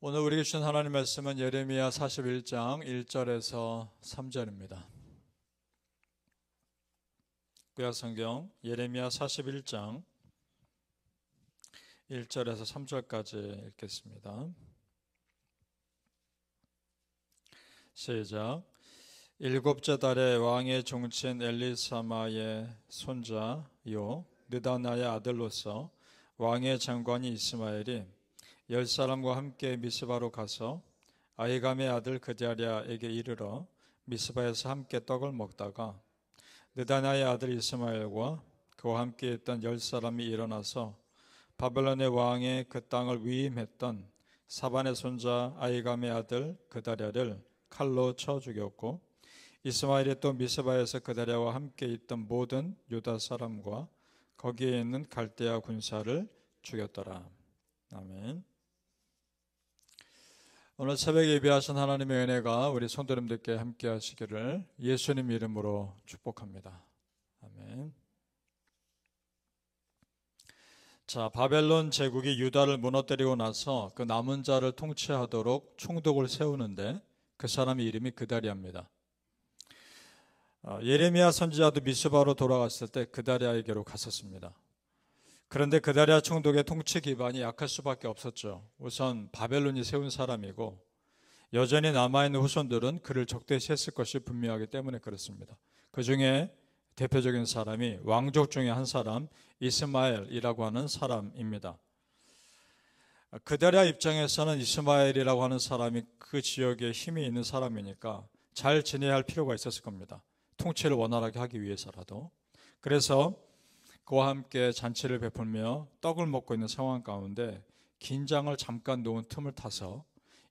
오늘 우리에게 주신 하나님 말씀은 예레미야 41장 1절에서 3절입니다. 구약성경 예레미야 41장 1절에서 3절까지 읽겠습니다. 시작. 일곱째 달에 왕의 종친 엘리사마의 손자요 느다나의 아들로서 왕의 장관이 이스마엘이 10사람과 함께 미스바로 가서 아히감의 아들 그드랴에게 이르러 미스바에서 함께 떡을 먹다가 느다나의 아들 이스마엘과 그와 함께 있던 10사람이 일어나서 바벨론의 왕의 그 땅을 위임했던 사반의 손자 아히감의 아들 그드랴를 칼로 쳐 죽였고, 이스마엘이 또 미스바에서 그드랴와 함께 있던 모든 유다 사람과 거기에 있는 갈대아 군사를 죽였더라. 아멘. 오늘 새벽에 예배하신 하나님의 은혜가 우리 성도님들께 함께 하시기를 예수님 이름으로 축복합니다. 아멘. 자, 바벨론 제국이 유다를 무너뜨리고 나서 그 남은 자를 통치하도록 총독을 세우는데 그 사람의 이름이 그다리아입니다. 예레미야 선지자도 미스바로 돌아갔을 때 그다리아에게로 갔었습니다. 그런데 그다리아 총독의 통치 기반이 약할 수밖에 없었죠. 우선 바벨론이 세운 사람이고 여전히 남아있는 후손들은 그를 적대시했을 것이 분명하기 때문에 그렇습니다. 그 중에 대표적인 사람이 왕족 중에 한 사람 이스마엘이라고 하는 사람입니다. 그다리아 입장에서는 이스마엘이라고 하는 사람이 그 지역에 힘이 있는 사람이니까 잘 지내야 할 필요가 있었을 겁니다. 통치를 원활하게 하기 위해서라도. 그래서 그와 함께 잔치를 베풀며 떡을 먹고 있는 상황 가운데 긴장을 잠깐 놓은 틈을 타서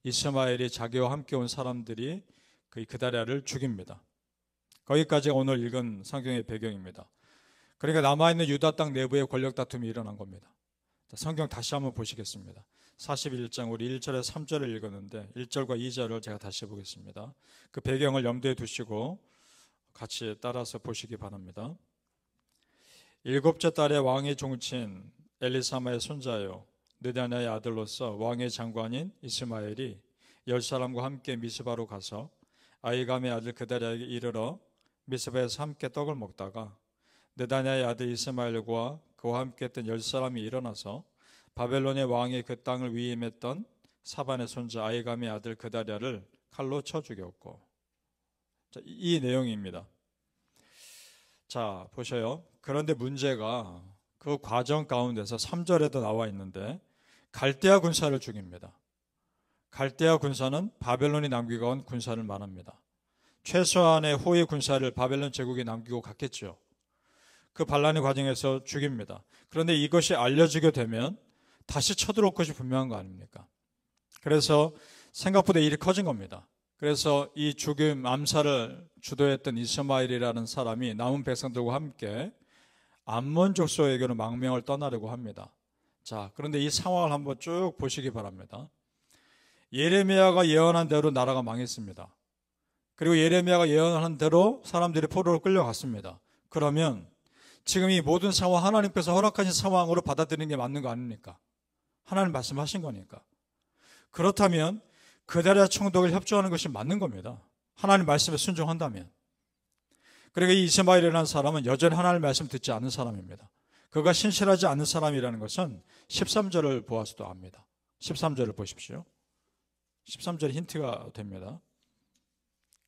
이스마엘이 자기와 함께 온 사람들이 그다리아를 죽입니다. 거기까지가 오늘 읽은 성경의 배경입니다. 그러니까 남아있는 유다 땅 내부의 권력 다툼이 일어난 겁니다. 성경 다시 한번 보시겠습니다. 41장 우리 1절에서 3절을 읽었는데 1절과 2절을 제가 다시 보겠습니다. 그 배경을 염두에 두시고 같이 따라서 보시기 바랍니다. 일곱째 달에 왕의 종친 엘리사마의 손자요 느다나의 아들로서 왕의 장관인 이스마엘이 10사람과 함께 미스바로 가서 아히감의 아들 그다리아에게 이르러 미스바에서 함께 떡을 먹다가 느다나의 아들 이스마엘과 그와 함께 했던 10사람이 일어나서 바벨론의 왕의 그 땅을 위임했던 사반의 손자 아히감의 아들 그다리아를 칼로 쳐 죽였고. 자, 이 내용입니다. 자, 보셔요. 그런데 문제가 그 과정 가운데서 3절에도 나와 있는데 갈대아 군사를 죽입니다. 갈대아 군사는 바벨론이 남기고 온 군사를 말합니다. 최소한의 호위 군사를 바벨론 제국이 남기고 갔겠죠. 그 반란의 과정에서 죽입니다. 그런데 이것이 알려지게 되면 다시 쳐들어올 것이 분명한 거 아닙니까? 그래서 생각보다 일이 커진 겁니다. 그래서 이 죽임, 암살을 주도했던 이스마엘이라는 사람이 남은 백성들과 함께 암몬 족속에게로 망명을 떠나려고 합니다. 자, 그런데 이 상황을 한번 쭉 보시기 바랍니다. 예레미야가 예언한 대로 나라가 망했습니다. 그리고 예레미야가 예언한 대로 사람들이 포로로 끌려갔습니다. 그러면 지금 이 모든 상황 하나님께서 허락하신 상황으로 받아들이는 게 맞는 거 아닙니까? 하나님 말씀하신 거니까. 그렇다면 그다리아 총독을 협조하는 것이 맞는 겁니다. 하나님 말씀에 순종한다면. 그러니까 이 이스마엘이라는 사람은 여전히 하나님 말씀 듣지 않는 사람입니다. 그가 신실하지 않는 사람이라는 것은 13절을 보아서도 압니다. 13절을 보십시오. 13절이 힌트가 됩니다.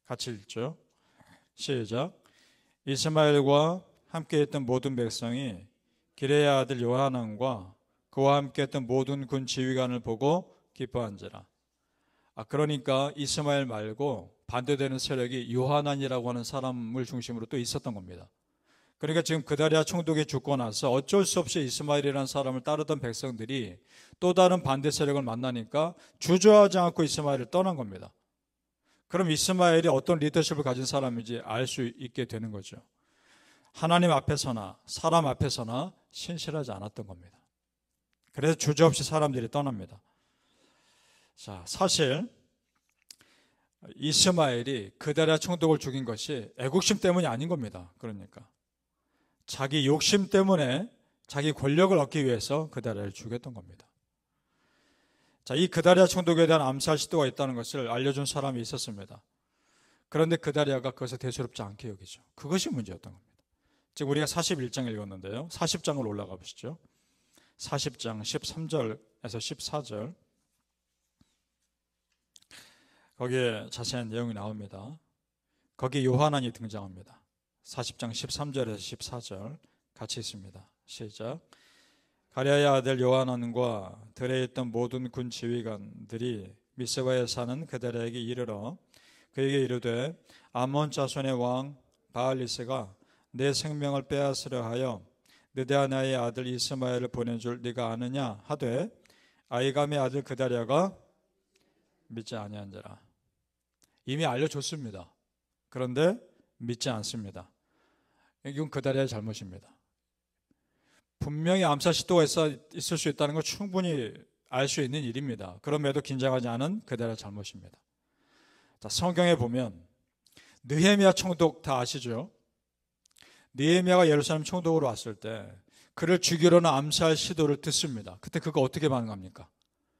같이 읽죠. 시작. 이스마엘과 함께 했던 모든 백성이 기레야 아들 요하난과 그와 함께 했던 모든 군 지휘관을 보고 기뻐한지라. 그러니까 이스마엘 말고 반대되는 세력이 요하난이라고 하는 사람을 중심으로 또 있었던 겁니다. 그러니까 지금 그다리아 총독이 죽고 나서 어쩔 수 없이 이스마엘이라는 사람을 따르던 백성들이 또 다른 반대 세력을 만나니까 주저하지 않고 이스마엘을 떠난 겁니다. 그럼 이스마엘이 어떤 리더십을 가진 사람인지 알 수 있게 되는 거죠. 하나님 앞에서나 사람 앞에서나 신실하지 않았던 겁니다. 그래서 주저없이 사람들이 떠납니다. 자, 사실 이스마엘이 그다리아 총독을 죽인 것이 애국심 때문이 아닌 겁니다. 그러니까 자기 욕심 때문에 자기 권력을 얻기 위해서 그다리아를 죽였던 겁니다. 자, 이 그다리아 총독에 대한 암살 시도가 있다는 것을 알려준 사람이 있었습니다. 그런데 그다리아가 그것을 대수롭지 않게 여기죠. 그것이 문제였던 겁니다. 지금 우리가 41장 읽었는데요. 40장을 올라가 보시죠. 40장 13절에서 14절. 거기에 자세한 내용이 나옵니다. 거기 요하난이 등장합니다. 40장 13절에서 14절 같이 있습니다. 시작. 가랴의 아들 요하난과 들에 있던 모든 군 지휘관들이 미스바에 사는 그다리아에게 이르러 그에게 이르되 암몬 자손의 왕 바알리스가 내 생명을 빼앗으려 하여 느다나의 아들 이스마엘을 보낸 줄 네가 아느냐 하되 아히감의 아들 그다리아가 믿지 아니한지라. 이미 알려줬습니다. 그런데 믿지 않습니다. 이건 그다리아의 잘못입니다. 분명히 암살 시도가 있을 수 있다는 걸 충분히 알 수 있는 일입니다. 그럼에도 긴장하지 않은 그다리아의 잘못입니다. 자, 성경에 보면 느헤미야 총독 다 아시죠? 느헤미야가 예루살렘 총독으로 왔을 때 그를 죽이려는 암살 시도를 듣습니다. 그때 그거 어떻게 반응합니까?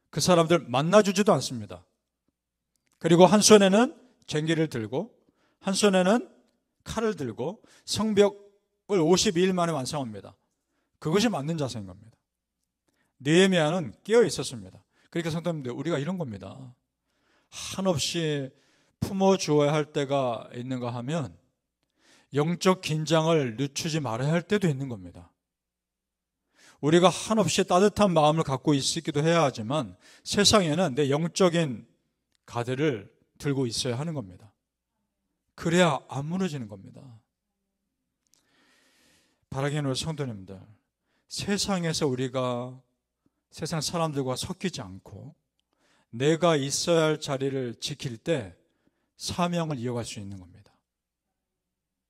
그 사람들 만나주지도 않습니다. 그리고 한 손에는 쟁기를 들고 한 손에는 칼을 들고 성벽을 52일 만에 완성합니다. 그것이 맞는 자세인 겁니다. 느헤미야는 깨어 있었습니다. 그러니까 성도님들, 우리가 이런 겁니다. 한없이 품어주어야 할 때가 있는가 하면 영적 긴장을 늦추지 말아야 할 때도 있는 겁니다. 우리가 한없이 따뜻한 마음을 갖고 있기도 해야 하지만 세상에는 내 영적인 가드를 들고 있어야 하는 겁니다. 그래야 안 무너지는 겁니다. 바라기는 성도님들, 세상에서 우리가 세상 사람들과 섞이지 않고 내가 있어야 할 자리를 지킬 때 사명을 이어갈 수 있는 겁니다.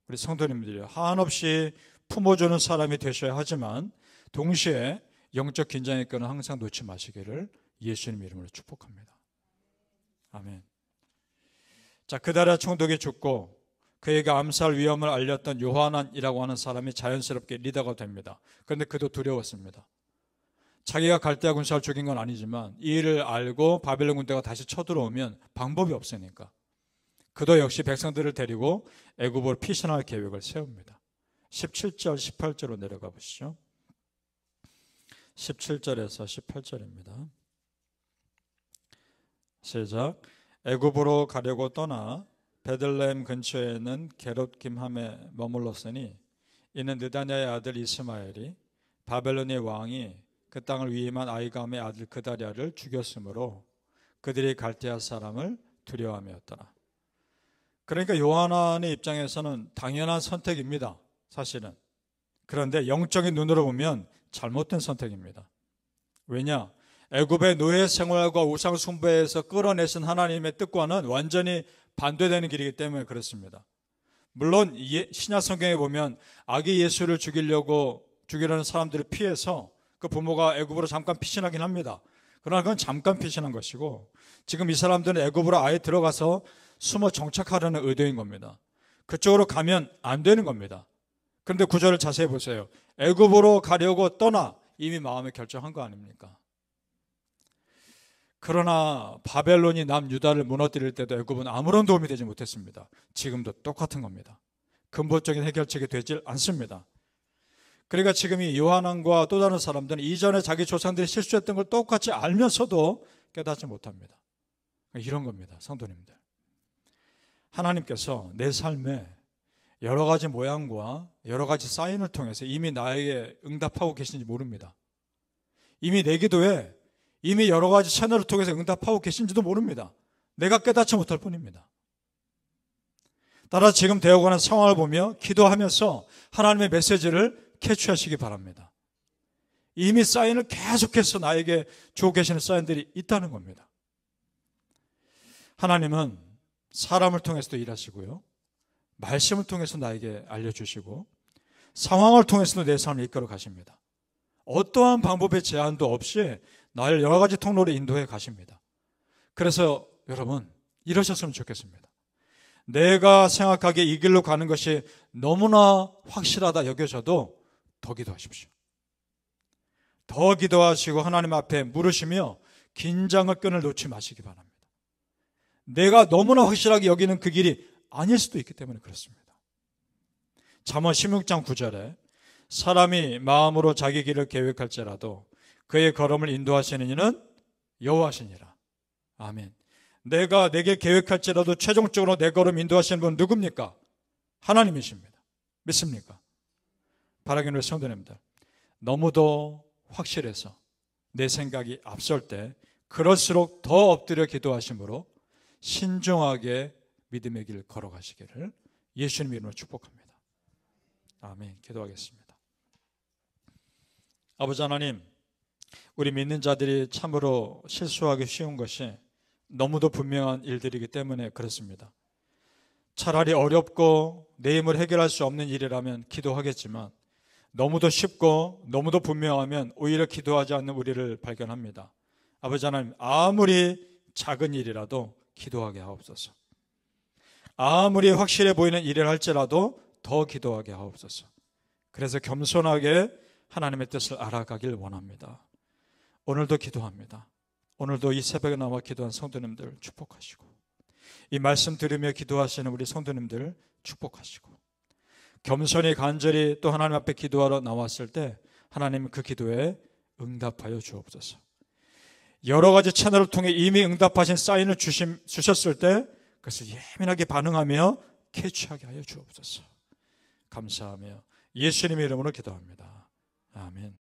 우리 성도님들이 한없이 품어주는 사람이 되셔야 하지만 동시에 영적 긴장의 끈은 항상 놓지 마시기를 예수님 이름으로 축복합니다. 아멘. 자, 그다리아 총독이 죽고 그에게 암살 위험을 알렸던 요하난이라고 하는 사람이 자연스럽게 리더가 됩니다. 그런데 그도 두려웠습니다. 자기가 갈대아 군사를 죽인 건 아니지만 이 일을 알고 바벨론 군대가 다시 쳐들어오면 방법이 없으니까 그도 역시 백성들을 데리고 애굽으로 피신할 계획을 세웁니다. 17절 18절로 내려가 보시죠. 17절에서 18절입니다. 시작. 애굽으로 가려고 떠나 베들레헴 근처에 있는 게롯김함에 머물렀으니 이는 느다냐의 아들 이스마엘이 바벨론의 왕이 그 땅을 위임한 아히감의 아들 그다리아를 죽였으므로 그들이 갈대아 사람을 두려워함이었더라. 그러니까 요하난의 입장에서는 당연한 선택입니다. 사실은. 그런데 영적인 눈으로 보면 잘못된 선택입니다. 왜냐? 애굽의 노예 생활과 우상 숭배에서 끌어내신 하나님의 뜻과는 완전히 반대되는 길이기 때문에 그렇습니다. 물론 신약 성경에 보면 아기 예수를 죽이려는 사람들을 피해서 그 부모가 애굽으로 잠깐 피신하긴 합니다. 그러나 그건 잠깐 피신한 것이고 지금 이 사람들은 애굽으로 아예 들어가서 숨어 정착하려는 의도인 겁니다. 그쪽으로 가면 안 되는 겁니다. 그런데 구절을 자세히 보세요. 애굽으로 가려고 떠나 이미 마음에 결정한 거 아닙니까? 그러나 바벨론이 남유다를 무너뜨릴 때도 애굽은 아무런 도움이 되지 못했습니다. 지금도 똑같은 겁니다. 근본적인 해결책이 되질 않습니다. 그러니까 지금 이 요하난과 또 다른 사람들은 이전에 자기 조상들이 실수했던 걸 똑같이 알면서도 깨닫지 못합니다. 이런 겁니다. 성도님들. 하나님께서 내 삶에 여러 가지 모양과 여러 가지 사인을 통해서 이미 나에게 응답하고 계신지 모릅니다. 이미 내 기도에 이미 여러 가지 채널을 통해서 응답하고 계신지도 모릅니다. 내가 깨닫지 못할 뿐입니다. 따라 지금 되어가는 상황을 보며 기도하면서 하나님의 메시지를 캐치하시기 바랍니다. 이미 사인을 계속해서 나에게 주고 계시는 사인들이 있다는 겁니다. 하나님은 사람을 통해서도 일하시고요. 말씀을 통해서 나에게 알려주시고 상황을 통해서도 내 삶을 이끌어 가십니다. 어떠한 방법의 제한도 없이 나를 여러 가지 통로로 인도해 가십니다. 그래서 여러분 이러셨으면 좋겠습니다. 내가 생각하기에 이 길로 가는 것이 너무나 확실하다 여겨져도 더 기도하십시오. 더 기도하시고 하나님 앞에 물으시며 긴장의 끈을 놓지 마시기 바랍니다. 내가 너무나 확실하게 여기는 그 길이 아닐 수도 있기 때문에 그렇습니다. 잠언 16장 9절에 사람이 마음으로 자기 길을 계획할지라도 그의 걸음을 인도하시는 이는 여호와시니라. 아멘. 내가 내게 계획할지라도 최종적으로 내 걸음 인도하시는 분은 누굽니까? 하나님이십니다. 믿습니까? 바라기는 우리 성도님들, 너무도 확실해서 내 생각이 앞설 때 그럴수록 더 엎드려 기도하심으로 신중하게 믿음의 길 걸어가시기를 예수님 이름으로 축복합니다. 아멘. 기도하겠습니다. 아버지 하나님, 우리 믿는 자들이 참으로 실수하기 쉬운 것이 너무도 분명한 일들이기 때문에 그렇습니다. 차라리 어렵고 내 힘을 해결할 수 없는 일이라면 기도하겠지만 너무도 쉽고 너무도 분명하면 오히려 기도하지 않는 우리를 발견합니다. 아버지 하나님, 아무리 작은 일이라도 기도하게 하옵소서. 아무리 확실해 보이는 일을 할지라도 더 기도하게 하옵소서. 그래서 겸손하게 하나님의 뜻을 알아가길 원합니다. 오늘도 기도합니다. 오늘도 이 새벽에 나와 기도한 성도님들 축복하시고, 이 말씀 들으며 기도하시는 우리 성도님들 축복하시고, 겸손히 간절히 또 하나님 앞에 기도하러 나왔을 때 하나님 그 기도에 응답하여 주옵소서. 여러 가지 채널을 통해 이미 응답하신 사인을 주셨을 때 그것을 예민하게 반응하며 캐치하게 하여 주옵소서. 감사하며 예수님의 이름으로 기도합니다. 아멘.